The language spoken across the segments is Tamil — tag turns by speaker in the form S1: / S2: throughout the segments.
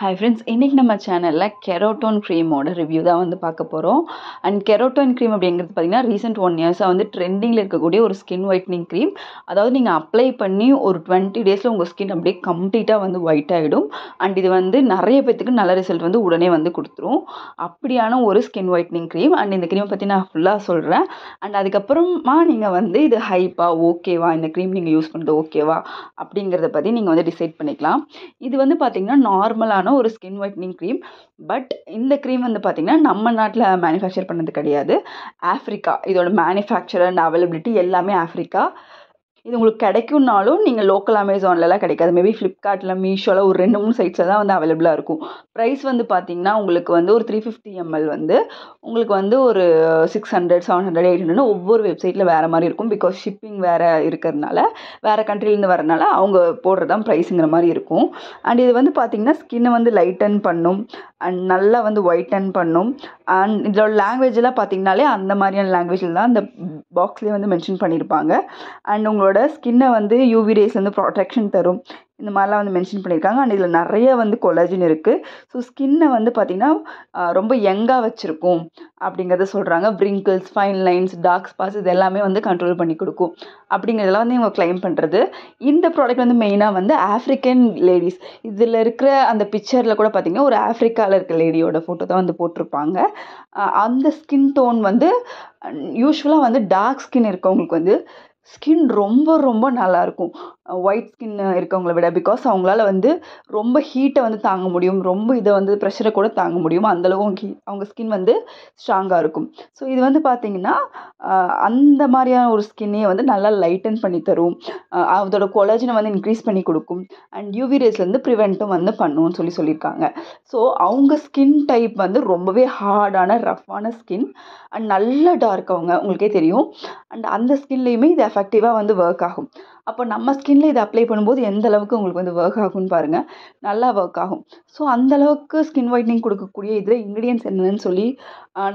S1: ஹாய் ஃப்ரெண்ட்ஸ், இன்றைக்கி நம்ம சேனலில் கெரோட்டோன் க்ரீமோட ரிவ்யூ தான் வந்து பார்க்க போகிறோம். அண்ட் கெரோட்டோன் க்ரீம் அப்படிங்கிறது பார்த்திங்கன்னா ரீசெண்ட் 1 இயர்ஸாக வந்து ட்ரெண்டிங்கில் இருக்கக்கூடிய ஒரு ஸ்கின் ஒயிட்னிங் க்ரீம். அதாவது நீங்கள் அப்ளை பண்ணி ஒரு 20 டேஸில் உங்கள் ஸ்கின் அப்படியே கம்ப்ளீட்டாக வந்து ஒயிட் ஆகிடும். அண்ட் இது வந்து நிறைய பேத்துக்கு நல்ல ரிசல்ட் வந்து உடனே வந்து கொடுத்துரும். அப்படியான ஒரு ஸ்கின் ஒயிட்னிங் க்ரீம். அண்ட் இந்த க்ரீமை பற்றி நான் ஃபுல்லாக சொல்கிறேன். அண்ட் அதுக்கப்புறமா நீங்கள் வந்து இது ஹைப்பா ஓகேவா, இந்த க்ரீம் நீங்கள் யூஸ் பண்ணுறது ஓகேவா அப்படிங்கிறத பற்றி நீங்கள் வந்து டிசைட் பண்ணிக்கலாம். இது வந்து பார்த்திங்கன்னா நார்மலான ஒரு ஸ்கின் ஒயிட்னிங் க்ரீம். பட் இந்த க்ரீம் வந்து பார்த்திங்கன்னா நம்ம நாட்டில் மேனுஃபேக்சர் பண்ணது கிடையாது. ஆஃப்ரிக்கா இதோட மேனுஃபேக்சர் அண்ட் அவைலபிலிட்டி எல்லாமே ஆஃப்ரிக்கா. இது உங்களுக்கு கிடைக்கும்னாலும் நீங்கள் லோக்கல் அமேசான்லலாம் கிடைக்காது. மேபி ஃப்ளிப்கார்ட்டில், மீஷோவில் ஒரு 2-3 சைட்ஸில் தான் வந்து அவைலபிளாக இருக்கும். ப்ரைஸ் வந்து பார்த்திங்கன்னா உங்களுக்கு வந்து ஒரு 350 ml வந்து உங்களுக்கு வந்து ஒரு 600, 700, 800 ஒவ்வொரு வெப்சைட்டில் வேறு மாதிரி இருக்கும். பிகாஸ் ஷிப்பிங் வேறு இருக்கிறதுனால, வேறு கண்ட்ரிலேருந்து வரனால அவங்க போடுறது தான் ப்ரைஸுங்கிற மாதிரி இருக்கும். அண்ட் இது வந்து பார்த்திங்கன்னா ஸ்கின்னை வந்து லைட்டன் பண்ணும் அண்ட் நல்லா வந்து ஒயிட்டன் பண்ணும். அண்ட் இதோட லாங்குவேஜெலாம் பார்த்திங்கனாலே அந்த மாதிரியான லாங்குவேஜில் தான் அந்த பாக்ஸ்லேயே வந்து மென்ஷன் பண்ணியிருப்பாங்க. அண்ட் உங்களோட ஸ்கின்னை வந்து யூவி ரேஸ்லேருந்து ப்ரொடெக்ஷன் தரும், இந்த மாதிரிலாம் வந்து மென்ஷன் பண்ணியிருக்காங்க. அண்ட் இதில் நிறைய வந்து கொலாஜின் இருக்குது. ஸோ ஸ்கின்னை வந்து பார்த்திங்கன்னா ரொம்ப யங்காக வச்சுருக்கும் அப்படிங்கிறத சொல்கிறாங்க. Pringles, fine lines, dark spots இது எல்லாமே வந்து கண்ட்ரோல் பண்ணி கொடுக்கும் அப்படிங்கிறதெல்லாம் வந்து இவங்க கிளைம் பண்ணுறது. இந்த ப்ராடக்ட் வந்து மெயினாக வந்து ஆஃப்ரிக்கன் லேடிஸ், இதில் இருக்கிற அந்த பிக்சரில் கூட பார்த்திங்கன்னா ஒரு ஆஃப்ரிக்காவில் இருக்க லேடியோட ஃபோட்டோ தான் வந்து போட்டிருப்பாங்க. அந்த ஸ்கின் டோன் வந்து யூஸ்வலாக வந்து டார்க் ஸ்கின் இருக்கவங்களுக்கு வந்து ஸ்கின் ரொம்ப ரொம்ப நல்லாயிருக்கும் ஒயிட் ஸ்கின் இருக்கவங்கள விட. பிகாஸ் அவங்களால வந்து ரொம்ப ஹீட்டை வந்து தாங்க முடியும், ரொம்ப இதை வந்து ப்ரெஷரை கூட தாங்க முடியும். அந்தளவு அவங்க ஸ்கின் வந்து ஸ்ட்ராங்காக இருக்கும். ஸோ இது வந்து பார்த்திங்கன்னா அந்த மாதிரியான ஒரு ஸ்கின்னையே வந்து நல்லா லைட்டன் பண்ணி தரும். அதோட கொலாஜனை வந்து இன்க்ரீஸ் பண்ணி கொடுக்கும். அண்ட் யூவி ரேஸ்லேருந்து ப்ரிவெண்ட்டும் வந்து பண்ணுன்னு சொல்லியிருக்காங்க. ஸோ அவங்க ஸ்கின் டைப் வந்து ரொம்பவே ஹார்டான ரஃப்பான ஸ்கின் அண்ட் நல்ல டார்க் அவங்க உங்களுக்கே தெரியும். அண்ட் அந்த ஸ்கின்லேயுமே இது எஃபெக்டிவாக வந்து ஒர்க் ஆகும். அப்போ நம்ம ஸ்கின்ல இதை அப்ளை பண்ணும்போது எந்த அளவுக்கு உங்களுக்கு வந்து ஒர்க் ஆகும்னு பாருங்கள், நல்லா ஒர்க் ஆகும். ஸோ அந்தளவுக்கு ஸ்கின் ஒயிட்னிங் கொடுக்கக்கூடிய இதில் இன்க்ரீடியன்ஸ் என்னென்னு சொல்லி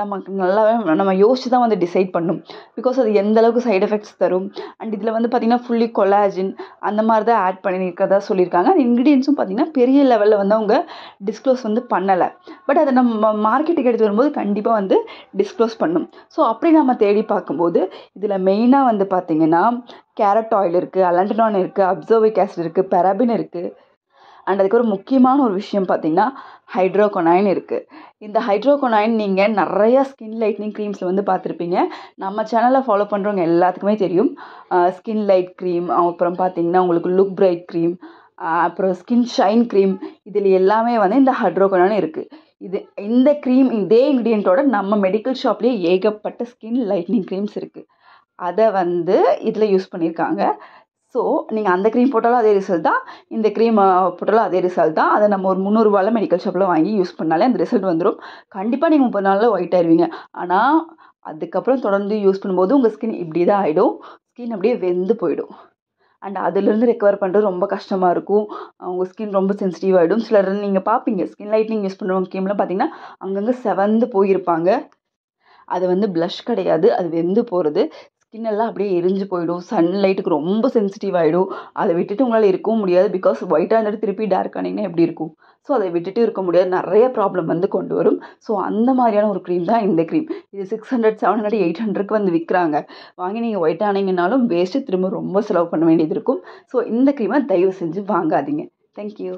S1: நமக்கு நல்லாவே நம்ம யோசிச்சு தான் வந்து டிசைட் பண்ணணும். பிகாஸ் அது எந்த அளவுக்கு சைட் எஃபெக்ட்ஸ் தரும். அண்ட் இதில் வந்து பார்த்திங்கன்னா ஃபுல்லி கொலாஜின் அந்த மாதிரி தான் ஆட் பண்ணியிருக்கதா சொல்லியிருக்காங்க. அந்த இன்க்ரீடியன்ஸும் பார்த்திங்கன்னா பெரிய லெவலில் வந்து அவங்க டிஸ்க்ளோஸ் வந்து பண்ணலை. பட் அதை நம்ம மார்க்கெட்டுக்கு எடுத்து வரும்போது கண்டிப்பாக வந்து டிஸ்க்ளோஸ் பண்ணும். ஸோ அப்படி நம்ம தேடி பார்க்கும்போது இதில் மெயினாக வந்து பார்த்திங்கன்னா கேரட் ஆயில் இருக்குது, அலண்டனான் இருக்குது, அப்சர்விக் ஆசிட் இருக்குது, பெராபின் இருக்குது. அண்ட் அதுக்கு ஒரு முக்கியமான ஒரு விஷயம் பார்த்திங்கன்னா ஹைட்ரோகொனைன் இருக்குது. இந்த ஹைட்ரோகொனைன் நீங்கள் நிறையா ஸ்கின் லைட்னிங் க்ரீம்ஸில் வந்து பார்த்துருப்பீங்க. நம்ம சேனலில் ஃபாலோ பண்ணுறவங்க எல்லாத்துக்குமே தெரியும். ஸ்கின் லைட் க்ரீம், அப்புறம் பார்த்திங்கன்னா உங்களுக்கு லுக் பிரைட் க்ரீம், அப்புறம் ஸ்கின் ஷைன் க்ரீம், இதில் எல்லாமே வந்து இந்த ஹைட்ரோகொனைன் இருக்குது. இந்த க்ரீம் இதே இன்க்ரீடியண்ட்டோட நம்ம மெடிக்கல் ஷாப்லேயே ஏகப்பட்ட ஸ்கின் லைட்னிங் க்ரீம்ஸ் இருக்குது. அதை வந்து இதில் யூஸ் பண்ணியிருக்காங்க. ஸோ நீங்கள் அந்த க்ரீம் போட்டாலும் அதே ரிசல்ட் தான், இந்த க்ரீம் போட்டாலும் அதே ரிசல்ட் தான். அதை நம்ம ஒரு 300 ரூபாயில் மெடிக்கல் ஷாப்பில் வாங்கி யூஸ் பண்ணாலே அந்த ரிசல்ட் வந்துடும். கண்டிப்பாக நீங்கள் 30 நாளில் ஒயிட் ஆயிடுவீங்க. ஆனால் அதுக்கப்புறம் தொடர்ந்து யூஸ் பண்ணும்போது உங்கள் ஸ்கின் இப்படி தான் ஆகிடும். ஸ்கின் அப்படியே வெந்து போயிடும். அண்ட் அதுலேருந்து ரெக்கவர் பண்ணுறது ரொம்ப கஷ்டமாக இருக்கும். உங்கள் ஸ்கின் ரொம்ப சென்சிட்டிவ் ஆகிடும். சிலர் நீங்கள் பார்ப்பீங்க ஸ்கின் லைட்னிங் யூஸ் பண்ணுறவங்க ஸ்கின்லாம் பார்த்திங்கன்னா அங்கங்கே செவந்து போயிருப்பாங்க. அது வந்து ப்ளஷ் கிடையாது, அது வெந்து போகிறது. ஸ்கின் எல்லாம் அப்படியே எரிஞ்சு போயிடும். சன்லைட்டுக்கு ரொம்ப சென்சிட்டிவ் ஆகிடும். அதை விட்டுட்டு உங்களால் இருக்கவும் முடியாது. பிகாஸ் ஒயிட்டாக இருந்துட்டு திருப்பி டார்க் ஆனிங்கன்னா எப்படி இருக்கும்? ஸோ அதை விட்டுட்டு இருக்க முடியாது. நிறைய ப்ராப்ளம் வந்து கொண்டு வரும். ஸோ அந்த மாதிரியான ஒரு க்ரீம் தான் இந்த க்ரீம். இது 600, 700, 800க்கு வந்து விற்கிறாங்க. வாங்கி நீங்கள் ஒயிட் ஆனிங்கனாலும் வேஸ்ட்டு, திரும்ப ரொம்ப செலவு பண்ண வேண்டியது இருக்கும். ஸோ இந்த க்ரீமை தயவு செஞ்சு வாங்காதீங்க. தேங்க்யூ.